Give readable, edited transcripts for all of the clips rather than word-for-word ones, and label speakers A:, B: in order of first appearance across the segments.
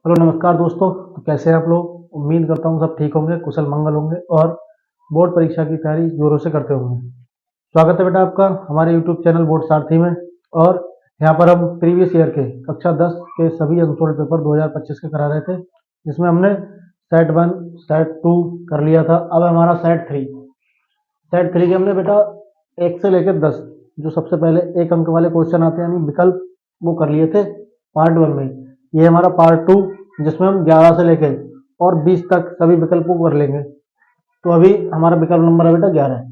A: Hello नमस्कार दोस्तों। तो कैसे हैं आप लोग? उम्मीद करता हूँ सब ठीक होंगे, कुशल मंगल होंगे और बोर्ड परीक्षा की तैयारी जोरों से करते होंगे। स्वागत है बेटा आपका हमारे यूट्यूब चैनल बोर्ड सारथी में। और यहाँ पर हम प्रीवियस ईयर के कक्षा 10 के सभी अनसोल्ड पेपर 2025 के करा रहे थे, जिसमें हमने सेट 1 सेट 2 कर लिया था। अब हमारा सेट 3 के हमने बेटा 1 से लेकर 10 जो सबसे पहले 1 अंक वाले क्वेश्चन आते हैं यानी विकल्प, वो कर लिए थे पार्ट 1 में। ये हमारा पार्ट 2 जिसमें हम 11 से लेकर और 20 तक सभी विकल्पों को कर लेंगे। तो अभी हमारा विकल्प नंबर है बेटा 11।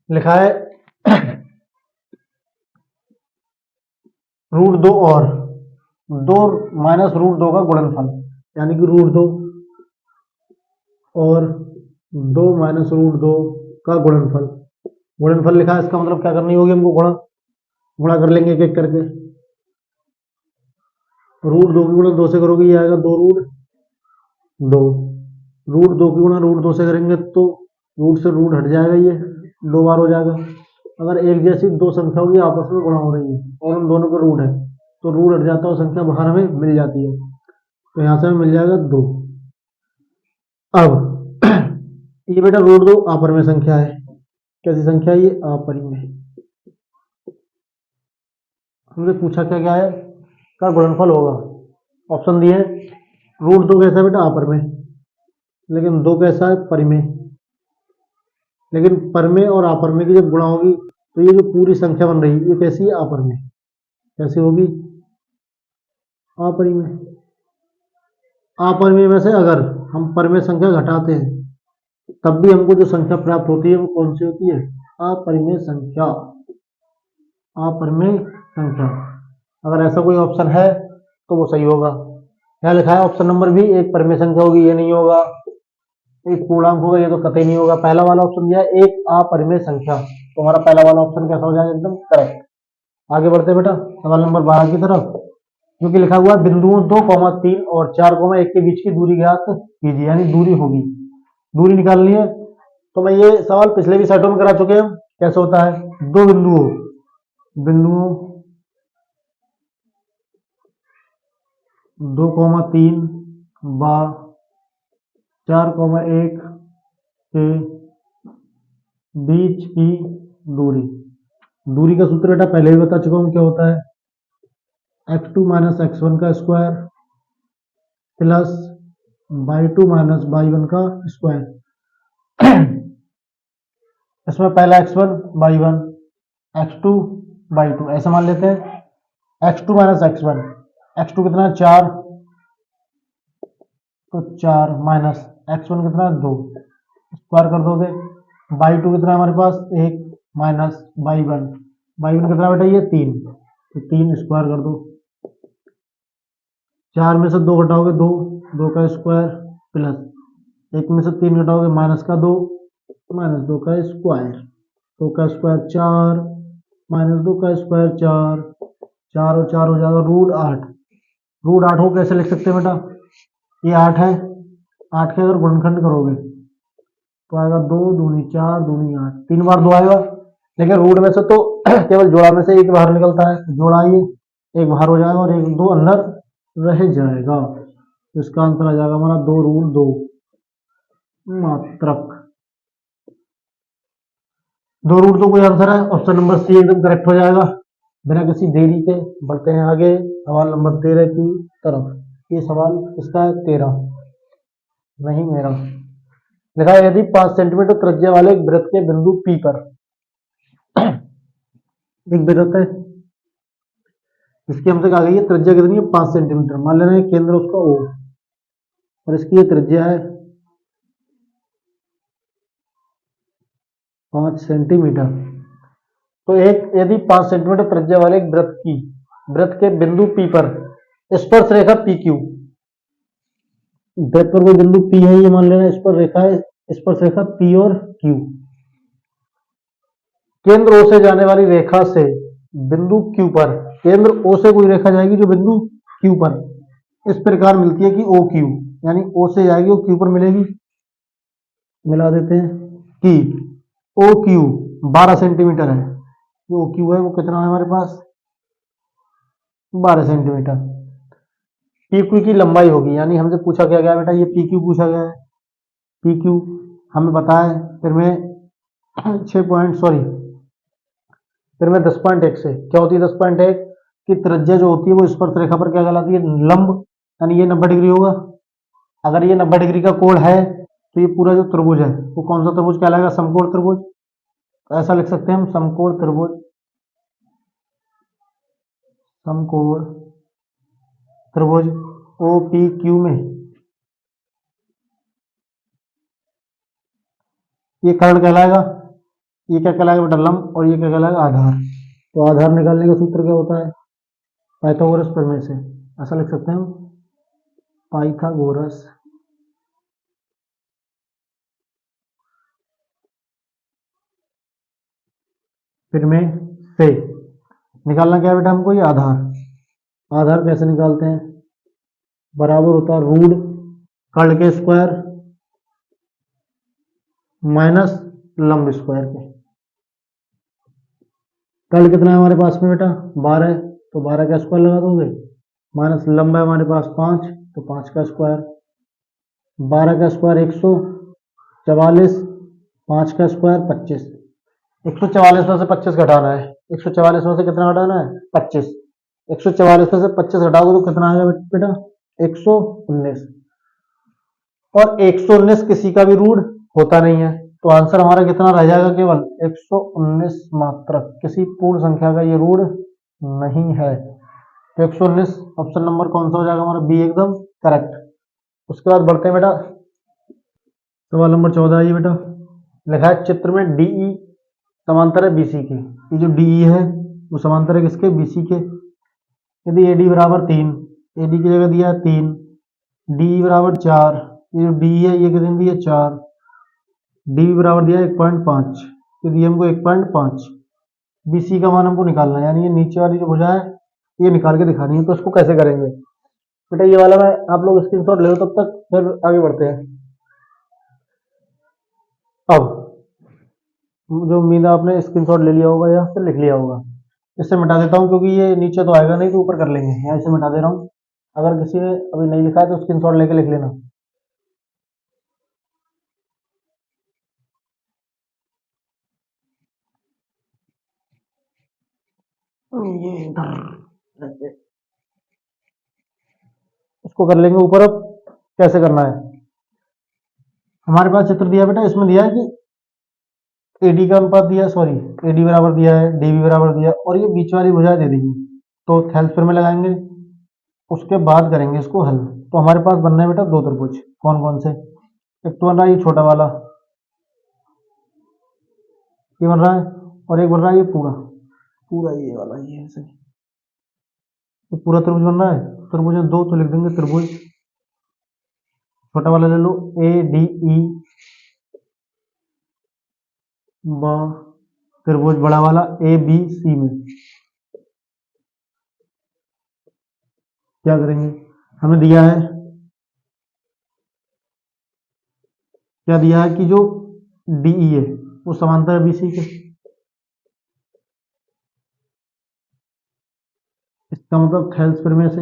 A: लिखा है √2 और 2 माइनस √2 का गुणनफल, यानी कि √2 और 2 माइनस √2 का गुणनफल। गुणनफल लिखा है, इसका मतलब क्या करनी होगी हमको? गुणा गुणा कर लेंगे एक एक करके। √2 की गुणा 2 से करोगे ये आएगा 2√2। √2 की गुणा √2 से करेंगे तो रूट से रूट हट जाएगा, ये 2 बार हो जाएगा। अगर एक जैसी दो संख्या होगी आपस में गुणा हो रही है और उन दोनों का रूट है तो रूट हट जाता है और संख्या बाहर हमें मिल जाती है। तो यहाँ से हमें मिल जाएगा 2। अब ये बेटा √2 अपरिमेय संख्या है। कैसी संख्या है ये? अपरिमेय। हमने पूछा क्या क्या है का गुणनफल होगा। ऑप्शन दिए √2 कैसा है बेटा? अपरिमेय। लेकिन 2 कैसा है? परिमेय। लेकिन परमेय और अपरमेय की जब गुणा होगी तो ये जो पूरी संख्या बन रही है ये कैसी है? अपरमेय। कैसी होगी? अपरिमेय। अपरिमेय में से अगर हम परमेय संख्या घटाते हैं तब भी हमको जो संख्या प्राप्त होती है वो कौन सी होती है? अपरिमेय संख्या। अपरिमेय संख्या। अगर ऐसा कोई ऑप्शन है तो वो सही होगा। यहाँ लिखा है ऑप्शन नंबर भी एक परमेय संख्या होगी, ये नहीं होगा। एक पूर्णांक होगा, ये तो कतई नहीं होगा। पहला वाला ऑप्शन दिया है एक अपरिमेय संख्या, तो हमारा पहला वाला ऑप्शन कैसा हो जाएगा? एकदम करेक्ट। आगे बढ़ते हैं बेटा सवाल नंबर 12 की तरफ, जो कि लिखा हुआ है बिंदुओं 2,3 और 4,1 के बीच की दूरी ज्ञात कीजिए, यानी दूरी होगी, दूरी निकालनी है। तो मैं ये सवाल पिछले भी सेटों में करा चुके हैं। कैसे होता है? दो बिंदुओं बिंदुओं 2,3 व 4,1 के बीच की दूरी। दूरी का सूत्र बेटा पहले ही बता चुका हूं, क्या होता है? x2 माइनस x1 का square plus y2 minus y1 का स्क्वायर। इसमें पहला x1 y1, x2 y2 ऐसा मान लेते हैं। x2 माइनस x1, x2 कितना है? 4, तो 4 माइनस x1 कितना है? 2, स्क्वायर कर दोगे। y2 कितना है हमारे पास? 1 माइनस y1 कितना बेटा? ये 3, तो 3 स्क्वायर कर दो। 4 में से 2 घटाओगे 2, 2 का स्क्वायर प्लस 1 में से 3 घटाओगे माइनस का 2, माइनस 2 का स्क्वायर। 2 का स्क्वायर 4 माइनस 2 का स्क्वायर 4, 4 और 4 हो जाएगा √8। √8 को कैसे लिख सकते हैं बेटा? ये 8 है, 8 के अगर गुणनखंड करोगे तो आएगा 2 दूनी 4 दूनी 8, 3 बार 2 आएगा। लेकिन रूट में से तो केवल जोड़ा में से एक बाहर निकलता है, जोड़ा ये एक बाहर हो जाएगा और एक 2 अंदर रह जाएगा। तो इसका आंसर आ जाएगा हमारा 2√2 मात्रक। 2√2 कोई आंसर है। ऑप्शन नंबर सी एकदम करेक्ट हो जाएगा। बिना किसी देरी के बढ़ते हैं आगे सवाल नंबर 13 की तरफ। ये सवाल किसका है? 13, नहीं मेरा। लिखा है यदि 5 सेंटीमीटर त्रिज्या वाले एक वृत्त के बिंदु P पर एक वृत्त है, इसकी हमसे कहा गई है त्रिज्या कितनी है? 5 सेंटीमीटर। मान लेना है केंद्र उसका O और इसकी ये त्रिज्या है 5 सेंटीमीटर। तो एक यदि 5 सेंटीमीटर त्रिज्या वाले एक वृत्त के बिंदु P पर स्पर्श रेखा PQ, वृत्त पर कोई बिंदु P है, ये मान लेना इस पर रेखा है, स्पर्श रेखा P और Q। केंद्र O से जाने वाली रेखा से बिंदु Q पर, केंद्र O से कोई रेखा जाएगी जो बिंदु Q पर इस प्रकार मिलती है कि OQ, यानी O से जाएगी और Q पर मिलेगी। मिला देते हैं कि OQ 12 सेंटीमीटर है। जो OQ है वो कितना है हमारे पास? 12 सेंटीमीटर। पी क्यू की लंबाई होगी, यानी हमसे पूछा क्या गया बेटा, ये पी क्यू पूछा गया है। पी क्यू हमें पता है, फिर मैं 10.1 से क्या होती है 10.1 की त्रिज्या जो होती है वो स्पर्श रेखा पर क्या कहलाती है, लंब, यानी ये 90 डिग्री होगा। अगर ये 90 डिग्री का कोण है तो ये पूरा जो त्रिभुज है वो कौन सा त्रिभुज कहलाएगा, समकोण त्रिभुज। ऐसा लिख सकते हैं हम, समकोण त्रिभुज, समकोण त्रिभुज ओ पी क्यू में ये कर्ण कहलाएगा, ये क्या कहलाएगा बेटा, लंब, और ये क्या कहलाएगा, आधार। तो आधार निकालने का सूत्र क्या होता है, पाइथागोरस प्रमेय से। ऐसा लिख सकते हैं हम, पाइथागोरस प्रमेय से निकालना क्या है बेटा हमको, ये आधार। आधार कैसे निकालते हैं, बराबर होता है रूट कर्ण के स्क्वायर माइनस लंब स्क्वायर के। कर्ण कितना है हमारे पास में बेटा, 12, तो 12 का स्क्वायर लगा दोगे, माइनस लंब है हमारे पास 5, तो 5 का स्क्वायर, 12 का स्क्वायर 144, 5 का स्क्वायर 25। 144 में से 25 घटाना है, 144 में से कितना घटाना है, 25। 144 में से 25 घटाओगे तो कितना आएगा बेटा, 119। और 119 किसी का भी रूट होता नहीं है, तो आंसर हमारा कितना रह जाएगा, केवल 119 मात्र, किसी पूर्ण संख्या का ये रूट नहीं है। तो 119 ऑप्शन नंबर कौन सा हो जाएगा हमारा, बी एकदम करेक्ट। उसके बाद बढ़ते हैं बेटा, सवाल नंबर 14 आइए बेटा। लिखा है चित्र में डीई समांतर है बीसी के। ये जो डीई है वो समांतर है किसके, बीसी के। यदि एडी बराबर 3, एडी की जगह दिया है 3, डी बराबर 4, ये जो डी है ये कितनी दी है 4, डी बराबर दिया है 1.5, तो दिया हमको 1.5। बीसी का मान हमको निकालना है, यानी ये नीचे वाली जो भुजा है ये निकाल के दिखानी है। तो इसको कैसे करेंगे बेटा, ये वाला मैं आप लोग स्क्रीनशॉट ले लो तब तक, फिर आगे बढ़ते हैं। अब जो उम्मीद है आपने स्क्रीनशॉट ले लिया होगा या फिर लिख लिया होगा, इससे मिटा देता हूँ क्योंकि ये नीचे तो आएगा नहीं, तो ऊपर कर लेंगे, यहाँ इसे मिटा दे रहा हूँ। अगर किसी ने अभी नहीं लिखा है तो स्क्रीनशॉट लेके लिख लेना। ये इधर इसको कर लेंगे ऊपर। अब कैसे करना है, हमारे पास चित्र दिया बेटा, इसमें दिया है कि एडी का अनुपात दिया है, सॉरी एडी बराबर दिया है, डीबी बराबर दिया है, और ये बीच वाली भुजा दे देंगी, तो हेल्प में लगाएंगे, उसके बाद करेंगे इसको हल। तो हमारे पास बनना है बेटा दो त्रिभुज, कौन कौन से, एक तो बन रहा है ये छोटा वाला, ये बन रहा है, और एक बन रहा है ये पूरा पूरा ये वाला, ये ऐसे ये पूरा त्रिभुज बन रहा है। त्रिभुज है दो, तो लिख देंगे त्रिभुज, छोटा वाला ले लो ए डी ई, त्रिभुज बड़ा वाला ए बी सी में। क्या करेंगे, हमें दिया है, क्या दिया है कि जो डीई है वो समांतर है बीसी के। इसका मतलब थेल्स प्रमेय से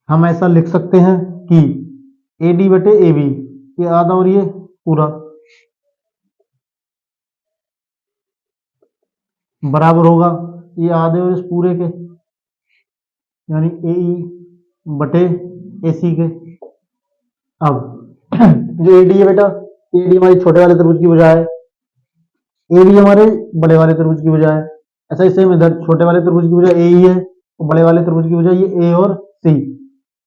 A: हम ऐसा लिख सकते हैं कि ए डी बटे ए बी, ये आधा और ये पूरा, बराबर होगा ये आधे और इस पूरे के, यानी ए ई बटे ए सी के। अब जो ए डी है बेटा, ए डी हमारी छोटे वाले त्रिभुज की भुजा है, ए बी हमारे बड़े वाले त्रिभुज की भुजा है। ऐसा ही सेम इधर छोटे वाले त्रिभुज की भुजा ए ही है, तो बड़े वाले त्रिभुज की भुजा ये ए और सी।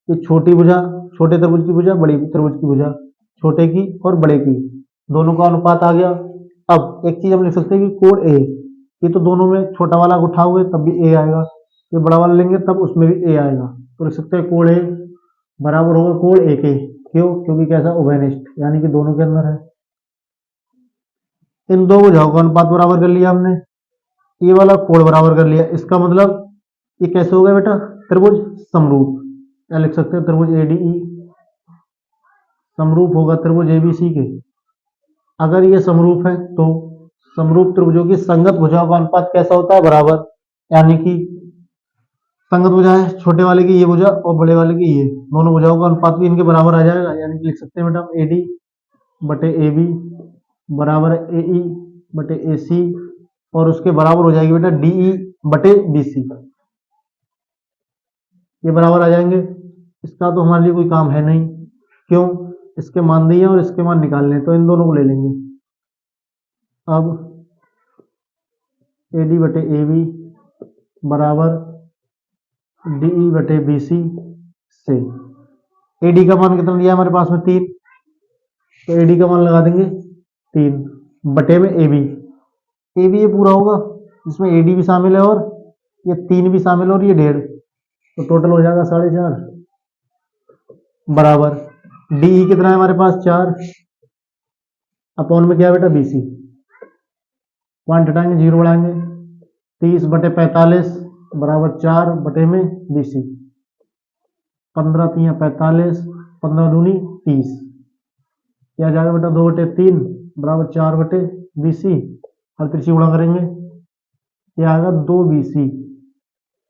A: ये छोटी भुजा, छोटे त्रिभुज की भुजा, बड़ी त्रिभुज की भुजा, छोटे की और बड़े की, दोनों का अनुपात आ गया। अब एक चीज हम लिख सकते हैं कि कोण ए, ये तो दोनों में छोटा वाला उठाओगे तब भी ए आएगा, ये बड़ा वाला लेंगे तब उसमें भी ए आएगा, तो लिख सकते हैं कोण ए बराबर होगा कोण ए के। क्यों, क्योंकि कैसा, उभयनिष्ठ, यानी कि दोनों के अंदर है। इन दो भुजाओं का अनुपात बराबर कर लिया हमने, ये वाला कोण बराबर कर लिया, इसका मतलब ये कैसे हो गया बेटा, त्रिभुज समरूप। क्या लिख सकते हैं, त्रिभुज एडीई समरूप होगा त्रिभुज एबीसी के। अगर ये समरूप है तो समरूप त्रिभुजों की संगत भुजाओं का अनुपात कैसा होता है, बराबर। यानी कि संगत भुजा है, छोटे वाले की ये भुजा और बड़े वाले की ये, दोनों भुजाओं का अनुपात भी इनके बराबर आ जाएगा। यानी कि लिख सकते हैं बेटा हम AD बटे AB बराबर AE बटे AC, और उसके बराबर हो जाएगी बेटा DE बटे BC। ये बराबर आ जाएंगे। इसका तो हमारे लिए कोई काम है नहीं, क्यों? इसके मान दिए और इसके मान निकालने हैं, तो इन दोनों को ले लेंगे। अब AD बटे AB बराबर DE बटे BC से AD का मान कितना दिया है हमारे पास में 3, तो AD का मान लगा देंगे 3 बटे में AB। AB ये पूरा होगा, जिसमें AD भी शामिल है और ये 3 भी शामिल है और ये 1.5, तो टोटल हो जाएगा 4.5 बराबर DE कितना है हमारे पास 4, अपॉन में क्या है बेटा BC। पॉइंट हटाएंगे, 0 बढ़ाएंगे, 30 बटे 45 बराबर 4 बटे में BC। 15 3 45, 15 दूनी 30, क्या जाएगा बेटा 2 बटे 3 बराबर 4 बटे BC। हर त्रिज्या गुणा करेंगे, ये आएगा 2BC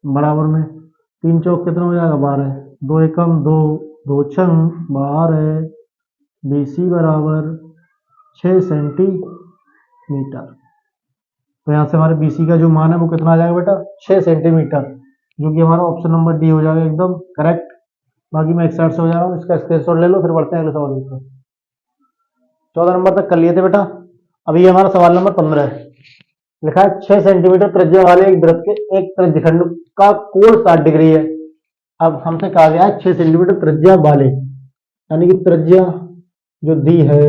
A: बराबर में 3 चौक कितना हो जाएगा 12, 2 एकम 2, 2 छंग 12, BC बराबर 6 सेंटीमीटर। तो यहाँ से हमारे BC का जो मान है वो कितना आ जाएगा बेटा 6 सेंटीमीटर, जो कि हमारा ऑप्शन नंबर डी हो जाएगा एकदम करेक्ट। बाकी मैं एक साइड से हो जा रहा हूँ, इसका स्क्रीनशॉट ले लो, फिर बढ़ते हैं अगले सवाल की तरफ। 14 नंबर तक कर लिए थे बेटा। अभी ये हमारा सवाल नंबर 15 है। लिखा है 6 सेंटीमीटर त्रिज्या वाले एक वृत्त के एक त्रिज्यखंड का कोण 60 डिग्री है। अब हमसे कहा गया है 6 सेंटीमीटर त्रिज्या वाले, यानी कि त्रिज्या जो दी है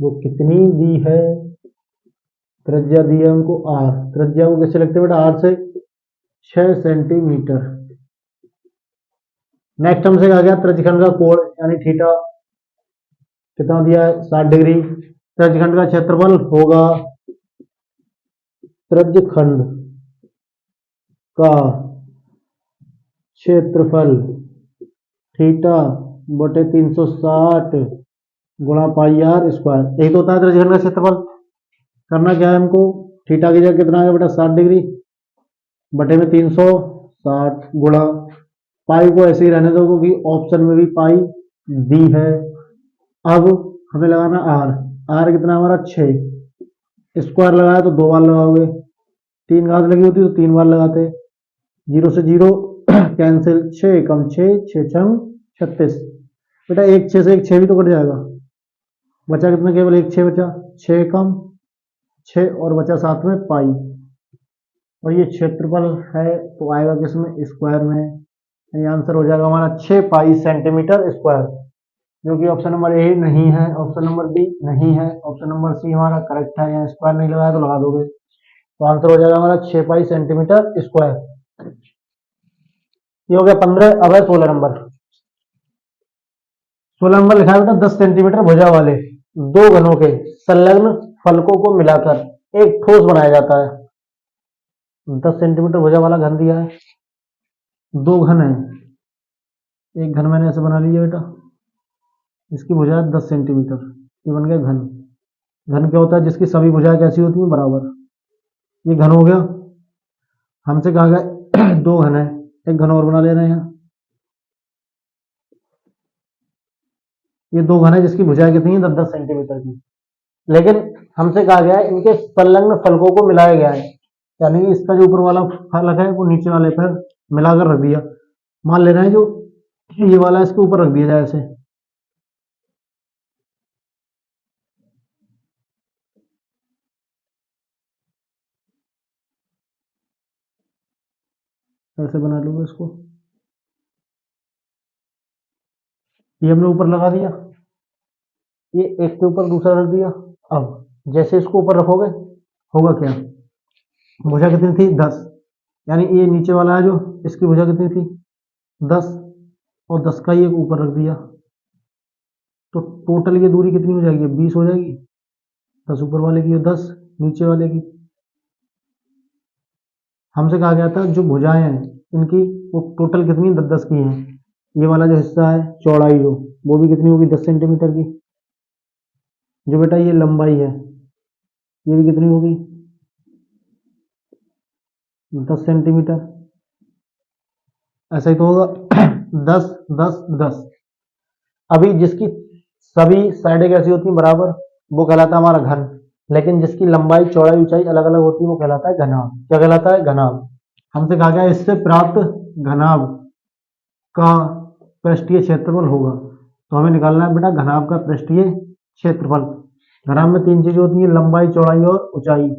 A: वो कितनी दी है? त्रिज्या दी है हमको R। त्रिज्या को कैसे लिखते हैं बेटा? R से 6 सेंटीमीटर। नेक्स्ट हमसे कहा गया त्रिज्यखंड का कोण यानी थीटा कितना दिया है 60 डिग्री। त्रिज्यखंड का क्षेत्रफल होगा त्रिज्यखंड का क्षेत्रफल थीटा बटे 360 गुणा पाई आर स्क्वायर। यही तो होता है त्रिज्यखंड का क्षेत्रफल। करना क्या है हमको? थीटा की जगह कितना आएगा बेटा 60 डिग्री बटे में 360 गुणा पाई को ऐसे ही रहने दो क्योंकि ऑप्शन में भी पाई दी है। अब हमें लगाना आर। आर कितना हमारा 6, स्क्वायर लगाया तो 2 बार लगाओगे, 3 घात लगी होती तो 3 बार लगाते। 0 से 0 कैंसिल, 6 कम 6, 6 छंग 36। बेटा एक 6 से एक 6 भी तो कट जाएगा, बचा कितना? केवल एक 6 बचा, 6 कम 6 और बचा साथ में पाई, और ये क्षेत्रफल है तो आएगा किसमें? स्क्वायर में। यानी आंसर हो जाएगा हमारा 6 पाई सेंटीमीटर स्क्वायर, जो कि ऑप्शन नंबर ए नहीं है, ऑप्शन नंबर बी नहीं है, ऑप्शन नंबर सी हमारा करेक्ट है। यहाँ स्क्वायर नहीं लगाया तो लगा दोगे, तो आंसर हो जाएगा हमारा 6 पाई सेंटीमीटर स्क्वायर। ये हो गया 15। अब है 16 नंबर। 16 नंबर लिखा है बेटा 10 सेंटीमीटर भुजा वाले दो घनों के संलग्न फलकों को मिलाकर एक ठोस बनाया जाता है। 10 सेंटीमीटर भुजा वाला घन दिया है, दो घन है, एक घन मैंने ऐसे बना लिया बेटा, इसकी भुजा है 10 सेंटीमीटर, ये बन गया घन। घन क्या होता है? जिसकी सभी भुजाएं कैसी होती हैं? बराबर। ये घन हो गया। हमसे कहा गया 2 घन है, एक घन और बना ले रहे हैं यहाँ। ये 2 घन है जिसकी भुजाएं कितनी है? 10-10 सेंटीमीटर की। लेकिन हमसे कहा गया है इनके संलग्न फलकों को मिलाया गया है, यानी कि इसका जो ऊपर वाला फलक है वो नीचे वाले पर मिलाकर रख दिया। मान ले रहे हैं जो ये वाला इसके ऊपर रख दिया जाए, ऐसे ऐसे बना लूंगा इसको। ये हमने ऊपर लगा दिया, ये एक के ऊपर दूसरा रख दिया। अब जैसे इसको ऊपर रखोगे होगा क्या? भुजा कितनी थी? 10, यानी ये नीचे वाला है जो इसकी भुजा कितनी थी? 10, और 10 का ये ऊपर रख दिया, तो टोटल ये दूरी कितनी हो जाएगी? 20 हो जाएगी। 10 ऊपर वाले की और 10 नीचे वाले की। हमसे कहा गया था जो भुजाएं हैं इनकी वो टोटल कितनी 10-10 की हैं। ये वाला जो हिस्सा है चौड़ाई जो, वो भी कितनी होगी? 10 सेंटीमीटर की। जो बेटा ये लंबाई है ये भी कितनी होगी? 10 सेंटीमीटर, ऐसा ही तो होगा 10 10 10। अभी जिसकी सभी साइडें कैसी होती हैं बराबर, वो कहलाता है हमारा घन, लेकिन जिसकी लंबाई चौड़ाई ऊंचाई अलग अलग होती है वो कहलाता है घनाभ। क्या कहलाता है? घनाभ। हमसे कहा गया इससे प्राप्त घनाभ का पृष्ठीय क्षेत्रफल होगा, तो हमें निकालना है बेटा घनाभ का पृष्ठीय क्षेत्रफल। घनाभ में तीन चीजें होती है, लंबाई चौड़ाई और ऊंचाई।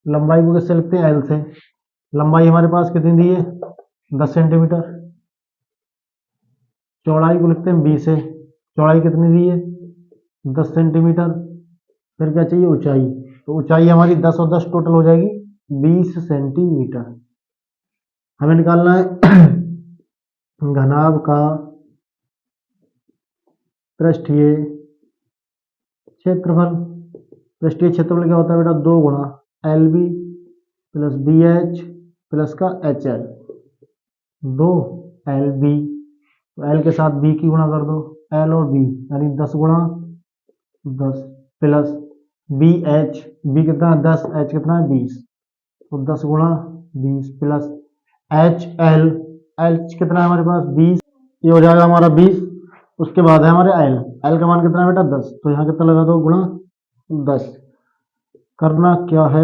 A: लंबाई को किससे लिखते हैं? एल से। लंबाई हमारे पास कितनी दी है? 10 सेंटीमीटर। चौड़ाई को लिखते हैं बी से। चौड़ाई कितनी दी है? 10 सेंटीमीटर। फिर क्या चाहिए? ऊंचाई। तो ऊंचाई हमारी 10 और 10 टोटल हो जाएगी 20 सेंटीमीटर। हमें निकालना है घनाभ का पृष्ठीय क्षेत्रफल। पृष्ठीय क्षेत्रफल क्या होता है बेटा? 2 गुणा L B plus B H plus का H L. 2 L B, L के साथ बी की गुणा कर दो, एल और बी यानी 10 गुणा 10 प्लस बी एच, बी कितना है? 10, एच कितना है? 20, तो 10 गुणा 20 प्लस एच एल, एल कितना है हमारे पास? 20, ये हो जाएगा हमारा 20। उसके बाद है हमारे एल, एल का मान कितना है बेटा? 10, तो यहाँ कितना लगा दो? गुणा 10। करना क्या है?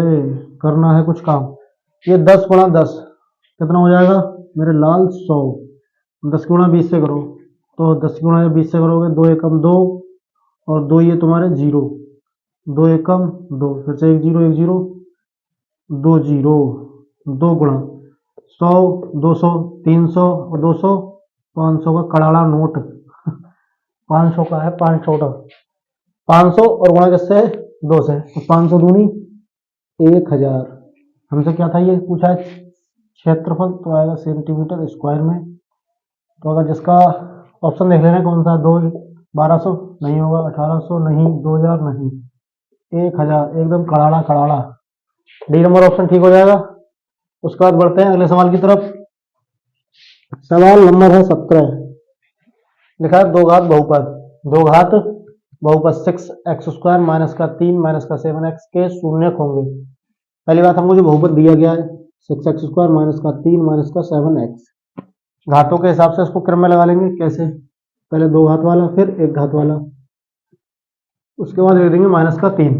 A: करना है कुछ काम। ये 10 गुणा 10 कितना हो जाएगा मेरे लाल? 100। 10 गुणा 20 से करो, तो 10 गुणा 20 से करोगे 2 एकम 2 और 2 ये तुम्हारे 0, 2 एकम 2, फिर से 1 0 1 0 2 0, 2 गुणा 100 200 300 और 200 500 का कड़ाड़ा नोट 500 का है, 500 का 500 और गुणा किससे? 2 से, तो 500 दूनी 1000। हमसे क्या था ये पूछा है? क्षेत्रफल, तो आएगा सेंटीमीटर स्क्वायर में। तो अगर जिसका ऑप्शन देख लेना कौन सा? 2 1200 नहीं होगा, 1800 नहीं, 2000 नहीं, 1000 एकदम कड़ाड़ा कड़ाड़ा। डी नंबर ऑप्शन ठीक हो जाएगा। उसके बाद बढ़ते हैं अगले सवाल की तरफ। सवाल नंबर है 17। लिखा है दो घात बहुपद। दो घात बहुपद 6x² माइनस का 3 माइनस का 7x के शून्यक होंगे। पहली बात हमको जो बहुपद दिया गया है 6x² माइनस का 3 माइनस का 7x, घातों के हिसाब से इसको क्रम में लगा लेंगे। कैसे? पहले दो घात वाला फिर एक घात वाला, उसके बाद लिख देंगे माइनस का 3।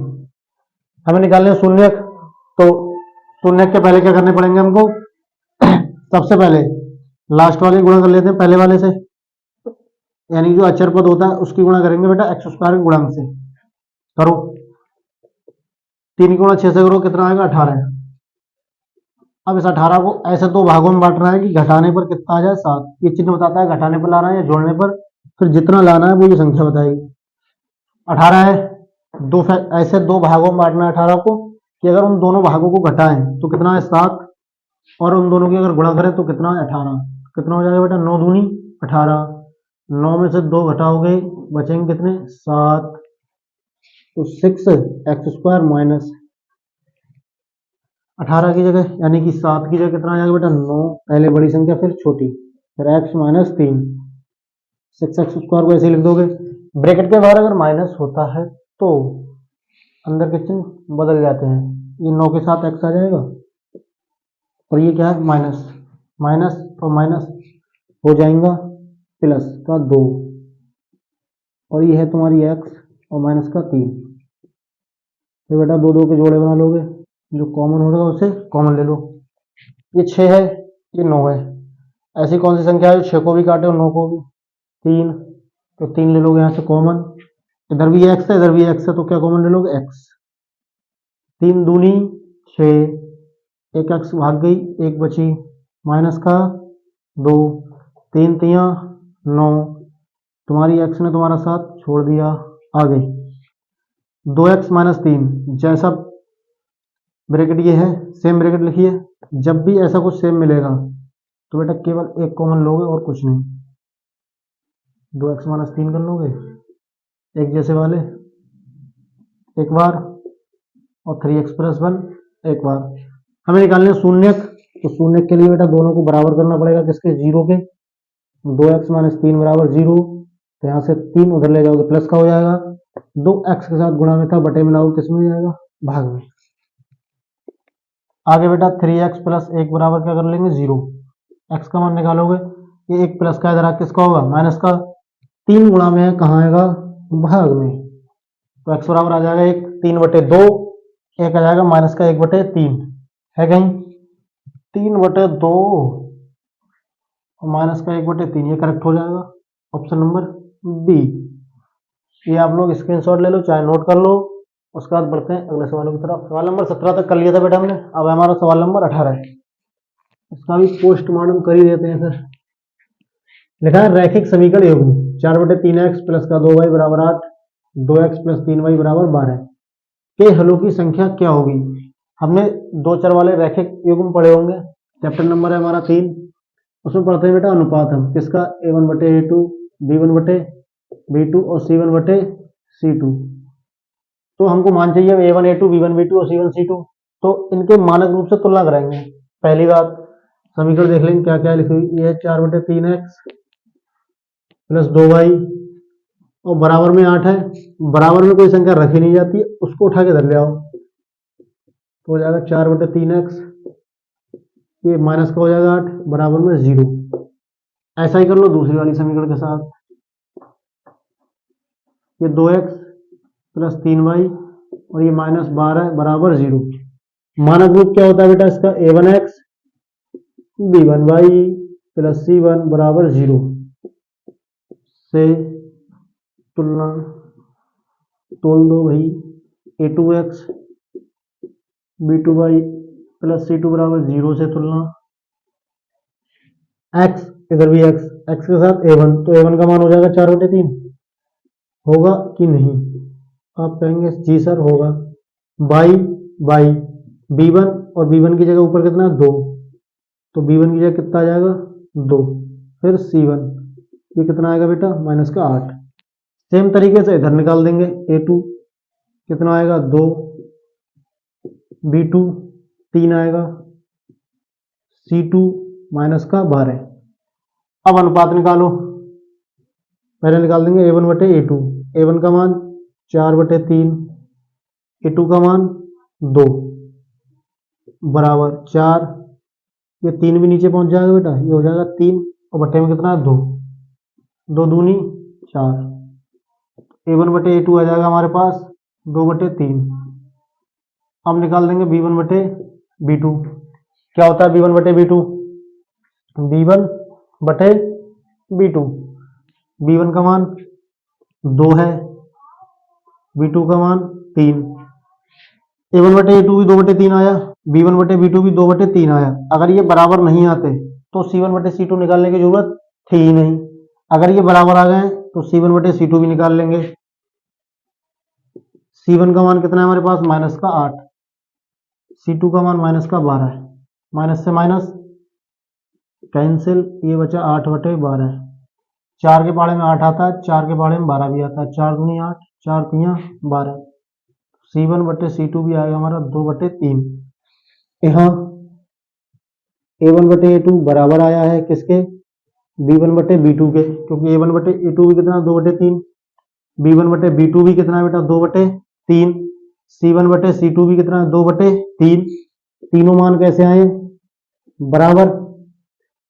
A: हमें निकालने शून्यक, तो शून्यक के पहले क्या करने पड़ेंगे हमको? सबसे पहले लास्ट वाले गुणा कर लेते हैं पहले वाले से, यानी जो अचर पद होता है उसकी गुणा करेंगे बेटा x² गुणांक से। करो, 3 गुणा 6 से करो, कितना आएगा? 18। अब इस 18 को ऐसे दो भागों में बांटना है कि घटाने पर कितना आ जाए? 7। ये चिन्ह बताता है घटाने पर लाना है या जोड़ने पर, फिर जितना लाना है वो ये संख्या बताएगी। 18 है, दो ऐसे दो भागों में बांटना है 18 को कि अगर उन दोनों भागों को घटाएं तो कितना है? 7, और उन दोनों की अगर गुणा करें तो कितना है? 18। कितना हो जाएगा बेटा? 9 दूनी 18, 9 में से 2 घटाओगे बचेंगे कितने? 7। तो 6x² माइनस 18 की जगह यानी कि 7 की जगह कितना आ जाएगा बेटा? 9, पहले बड़ी संख्या फिर छोटी, फिर x माइनस 3। 6x² को ऐसे लिख दोगे। ब्रैकेट के बाहर अगर माइनस होता है तो अंदर के चिन्ह बदल जाते हैं। ये 9 के साथ x आ जाएगा और ये क्या है? माइनस, माइनस और माइनस हो जाएगा प्लस का 2, और ये है तुम्हारी x और माइनस का 3। तो बेटा 2 2 के जोड़े बना लोगे, जो कॉमन होगा उसे कॉमन ले लो। ये 6 है, ये 9 है। ऐसी कौन सी संख्या है जो 6 को भी काटे और 9 को भी? 3, तो 3 ले लोगे यहाँ से कॉमन। इधर भी x है इधर भी x है, तो क्या कॉमन ले लोगे? x। 3 दूनी 6, एक x भाग गई, एक बची, माइनस का 2, 3 तियां 9, तुम्हारी x ने तुम्हारा साथ छोड़ दिया, आ गई 2x माइनस 3। जैसा ब्रैकेट ये है सेम ब्रैकेट लिखिए। जब भी ऐसा कुछ सेम मिलेगा तो बेटा केवल एक कॉमन लोगे और कुछ नहीं। 2x माइनस 3 कर लोगे एक जैसे वाले एक बार, और 3x प्लस 1 एक बार। हमें निकालने शून्यक, तो शून्यक के लिए बेटा दोनों को बराबर करना पड़ेगा किसके? 0 के। 2x माइनस 3 बराबर 0, तो यहाँ से 3 उधर ले जाओगे प्लस का हो जाएगा। 2x के साथ गुणा में था, बटे में लाओगे किस में हो जाएगा? भाग में। आगे बेटा 3x प्लस 1 बराबर क्या कर लेंगे 0। x का मान निकालोगे, ये 1 प्लस का इधर आ किसका होगा माइनस का, 3 गुणा में है कहाँ आएगा भाग में, तो x बराबर आ जाएगा 1 3/2, एक आ जाएगा माइनस का 1/3 है कहीं 3/2 और माइनस का 1/3, ये करेक्ट हो जाएगा ऑप्शन नंबर बी। ये आप लोग स्क्रीनशॉट ले लो चाहे नोट कर लो। उसके बाद बढ़ते हैं अगले सवालों की तरफ। सवाल नंबर 17 तक कर लिया था बेटा हमने, अब हमारा सवाल नंबर 18 है, इसका भी पोस्टमार्टम कर ही देते हैं फिर। लिखा है रैखिक समीकरण युग्म 4/3x प्लस का 2y बराबर 8, 2x प्लस 3y बराबर 12 के हलों की संख्या क्या होगी। हमने दो चर वाले रैखिक युग्म पढ़े होंगे, चैप्टर नंबर है हमारा 3, उसमें पढ़ते हैं बेटा अनुपात हम किसका a1/a2, b1/b2 और c1/c2। तो हमको मान चाहिए a1a2 b1 b2 और c1 c2, तो इनके मानक रूप से तुलना कराएंगे। पहली बात समीकरण देख लेंगे क्या क्या लिखी हुई, ये 4/3x प्लस 2y और बराबर में 8 है, बराबर में कोई संख्या रखी नहीं जाती, उसको उठा के धर ले आओ तो हो जाएगा 4/3x, ये माइनस का हो जाएगा 8 बराबर में 0। ऐसा ही कर लो दूसरी वाली समीकरण के साथ, ये 2x प्लस 3y और ये -12 बराबर 0। मानक रूप क्या होता है बेटा इसका a1x b1y प्लस c1 बराबर 0 से तुलना तोल दो भाई, a2x b2y प्लस c2 बराबर 0 से तुलना, x इधर भी x के साथ a1, तो a1 का मान हो जाएगा 4/3, होगा कि नहीं आप कहेंगे जी सर होगा। बाई b1 और b1 की जगह ऊपर कितना है 2, तो b1 की जगह कितना आ जाएगा 2, फिर c1 ये कितना आएगा बेटा माइनस का 8। सेम तरीके से इधर निकाल देंगे, a2 कितना आएगा 2, b2 3 आएगा, c2 माइनस का 12। अब अनुपात निकालो, पहले निकाल देंगे a1/a2, a1 का मान 4/3, a2 का मान 2 बराबर 4, ये 3 भी नीचे पहुंच जाएगा बेटा, ये हो जाएगा 3 और बट्टे में कितना है 2, 2 दूनी 4, a1/a2 आ जाएगा हमारे पास 2/3। अब निकाल देंगे b1/b2, क्या होता है b1/b2, b1/b2, b1 का मान 2 है, b2 का मान 3, a1/a2 भी 2/3 आया, b1/b2 भी 2/3 आया। अगर ये बराबर नहीं आते तो c1/c2 निकालने की जरूरत थी ही नहीं, अगर ये बराबर आ गए तो c1/c2 भी निकाल लेंगे। c1 का मान कितना है हमारे पास माइनस का 8, c2 का मान माइनस का 12 है, माइनस से माइनस कैंसिल, ये बचा 8/12, 4 के पहाड़े में 8 आता है, 4 के पहाड़े में 12 भी आता है, 4 दूनी 8, 4 तियां 12, c1/c2 भी आएगा हमारा 2/3। यहाँ a1/a2 बराबर आया है किसके b1/b2 के, क्योंकि a1/a2 भी कितना 2/3, b1/b2 भी कितना है बेटा 2/3, c1/c2 भी कितना है 2/3, तीनों मान कैसे आए बराबर।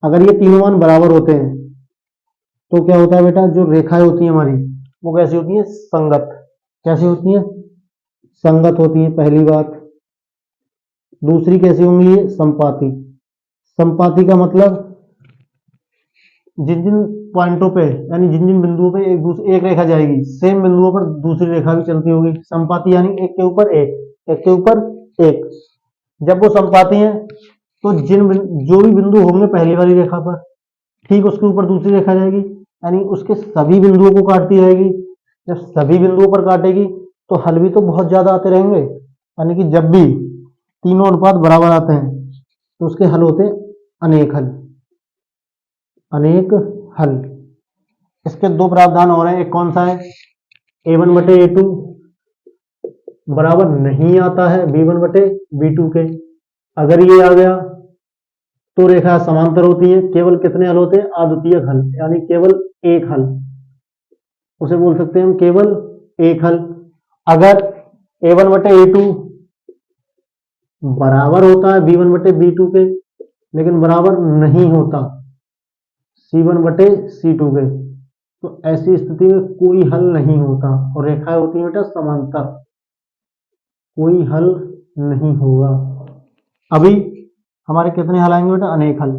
A: अगर ये तीनों मान बराबर होते हैं तो क्या होता है बेटा, जो रेखाएं होती हैं हमारी वो कैसी होती है संगत, कैसी होती है संगत होती है पहली बात। दूसरी कैसी होंगी ये संपाती, संपाती का मतलब जिन जिन पॉइंटों पे यानी जिन जिन बिंदुओं पे एक रेखा जाएगी सेम बिंदुओं पर दूसरी रेखा भी चलती होगी। संपाती यानी एक के ऊपर एक, एक के ऊपर एक। जब वो संपाती हैं तो जो भी बिंदु होंगे पहली वाली रेखा पर ठीक उसके ऊपर दूसरी रेखा जाएगी, यानी उसके सभी बिंदुओं को काटती रहेगी। जब सभी बिंदुओं पर काटेगी तो हल भी तो बहुत ज्यादा आते रहेंगे, यानी कि जब भी तीनों अनुपात बराबर आते हैं तो उसके हल होते हैं अनेक हल, अनेक हल। इसके दो प्रावधान हो रहे हैं, एक कौन सा है a1/a2 बराबर नहीं आता है b1/b2 के, अगर ये आ गया तो रेखा समांतर होती है, केवल कितने हल होते हैं अद्वितीय हल, यानी केवल एक हल, उसे बोल सकते हैं हम केवल एक हल। अगर a1/a2 बराबर होता है B1 बटे B2 के, लेकिन बराबर नहीं होता C1 बटे C2 के। तो ऐसी स्थिति में कोई हल नहीं होता और रेखाएं होती हैं बेटा समांतर, कोई हल नहीं होगा। अभी हमारे कितने हल आएंगे बेटा? अनेक हल।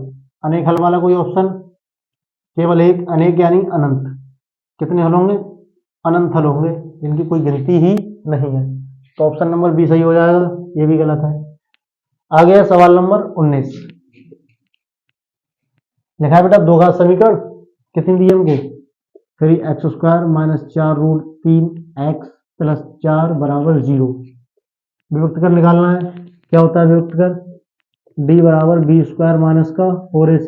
A: अनेक हल वाला कोई ऑप्शन? केवल एक, अनेक यानी अनंत। कितने हल होंगे? अनंत हल होंगे, जिनकी कोई गिनती ही नहीं है। तो ऑप्शन नंबर बी सही हो जाएगा, ये भी गलत है। आ गया सवाल नंबर 19। लिखा है बेटा दो घात समीकरण कितनी दी हमको? 3x² माइनस 4√3x प्लस 4 बराबर 0। विभक्त कर निकालना है। क्या होता है विभक्त कर? d बराबर b² माइनस का 4ac,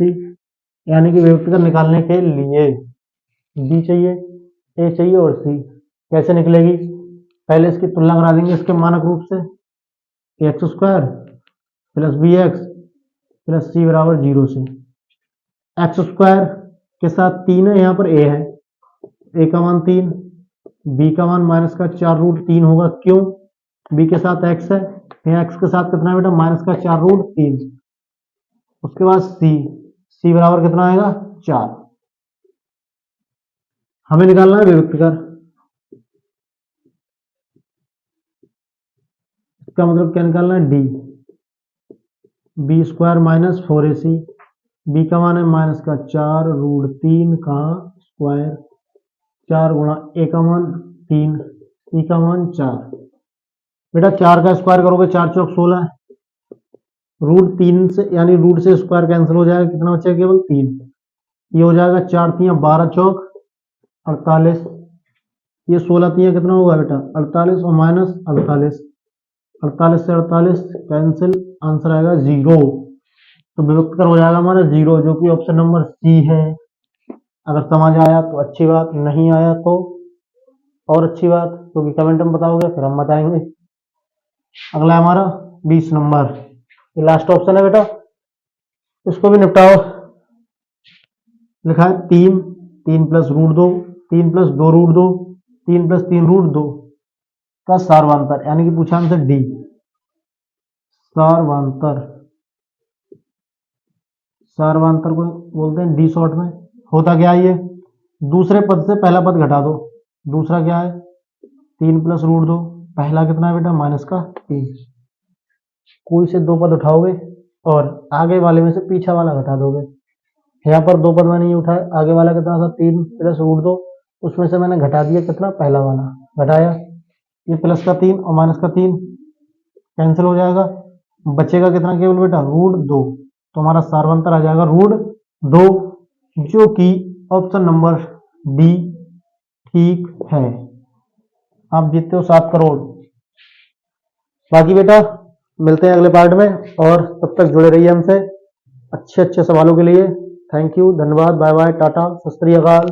A: यानी कि विभक्त कर निकालने के लिए b चाहिए, a चाहिए और c। कैसे निकलेगी? पहले इसकी तुलना करा देंगे इसके मानक रूप से, x² plus bx plus c बराबर 0 से। x² के साथ 3 है, यहाँ पर a है, a का मान 3, b का मान माइनस का 4√3 होगा। क्यों? b के साथ x है, यहाँ x के साथ कितना है बेटा? माइनस का 4√3। उसके बाद c बराबर कितना आएगा? 4। हमें निकालना है विभक्त कर। इसका मतलब क्या निकालना है? d b² minus 4ac, b का मान है माइनस का 4√3 का स्क्वायर, 4 गुणा a का मान 3, c का मान 4। बेटा 4 का स्क्वायर करोगे 4 चौक 16, √3 से यानी रूट से स्क्वायर कैंसिल हो जाएगा, कितना बचेगा? केवल 3। ये हो जाएगा 4 तियां 12 चौक 48, ये 16 तियां कितना होगा बेटा? 48 और माइनस 48, 48 से 48 कैंसिल, आंसर आएगा 0। तो विभक्त कर हो जाएगा हमारा 0, जो कि ऑप्शन नंबर सी है। अगर समझ आया तो अच्छी बात, नहीं आया तो और अच्छी बात, क्योंकि कमेंट में बताओगे फिर हम बताएंगे। अगला हमारा 20 नंबर, ये लास्ट ऑप्शन है बेटा, इसको भी निपटाओ। लिखा है 3 प्लस √2, 3 प्लस 2√2, 3 प्लस 3√2 का सार्वांतर, यानी कि पूछा हमसे डी सार्वांतर। सार्वांतर को बोलते हैं डी शॉर्ट में। होता क्या है? ये दूसरे पद से पहला पद घटा दो। दूसरा क्या है? 3 प्लस √2, पहला कितना है बेटा? माइनस का 3। कोई से दो पद उठाओगे और आगे वाले में से पीछा वाला घटा दोगे। यहाँ पर दो पद मैंने नहीं उठाया, आगे वाला कितना था? 3 प्लस √2, उसमें से मैंने घटा दिया कितना? पहला वाला घटाया, ये प्लस का 3 और माइनस का 3 कैंसिल हो जाएगा, बचेगा कितना केवल बेटा? √2। तो हमारा सार्वंतर आ जाएगा √2, जो कि ऑप्शन नंबर डी ठीक है। आप जीतते हो 7 करोड़। बाकी बेटा मिलते हैं अगले पार्ट में, और तब तक जुड़े रहिए हमसे अच्छे अच्छे सवालों के लिए। थैंक यू, धन्यवाद, बाय बाय, टाटा, सत श्री अकाल।